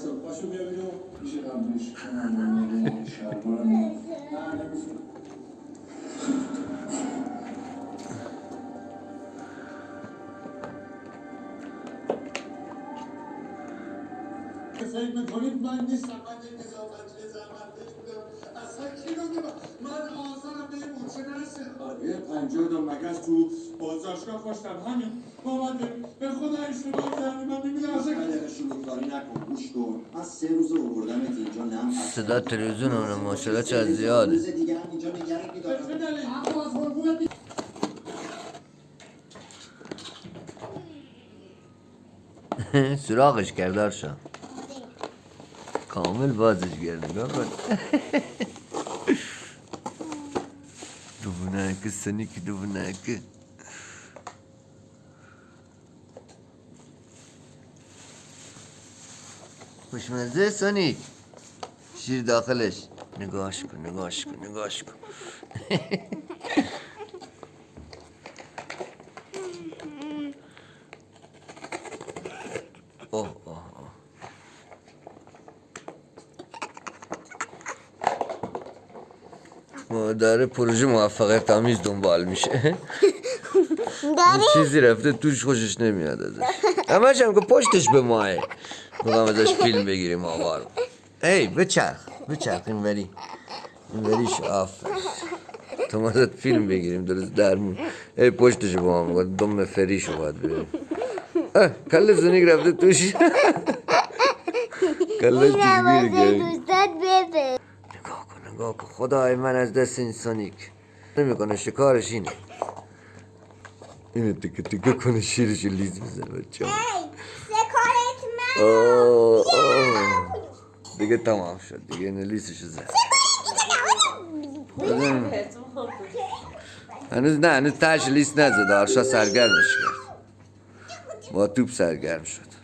پاشو بیا بیرون میشه قبلش کنم شلوارم نه نمیشه فکر میکنید من نیستم من یک نظافتچی زحمتکش بودم اصلا کی رو من آزارم به یه مورچه نرسه آره 52 مگس تو بازداشتگاه کشتم همین بابده به خدا اشتباه کردم من نمیدونم اصلا من شلوغ‌کاری نکن گوش کن من 3 روز آوردمت اینجا نم صدا تلویزیون اونه ماشاءالله چه زیاده. روز دیگه هم اینجا نگرت می‌دارم چه دلیل حق از قربونت سراغش کرد آرشا کامل بازش کرد نگاه کن. دوونک سنیک دوونک خوشمزه سونیک شیر داخلش نگاش کن نگاش کن نگاش کن. اوه اوه اوه داره پروژه موفقیت آمیز دنبال میشه. اون چیزی رفته توش خوشش نمیاد ازش. همش هم که پشتش به ماه میخوام ازش فیلم بگیریم آوار. ای بچرخ این وریش آفر تو ما ازت فیلم بگیریم درست درمون. ای پشتش به ما میگه دم فریشو باید ببینیم. کل زنیگ رفته توش. کلش توش گیر گیر. نگاه کن خدای من از دست این سونیک نمیکنه شکارش اینه تکه تکه کنه شیرش لیز بزنه بچه شکارت من دیگه تمام شد دیگه اینه لیسشو زد هنوز تاش لیس نزد آرشا سرگرمش کرد با توپ سرگرم شد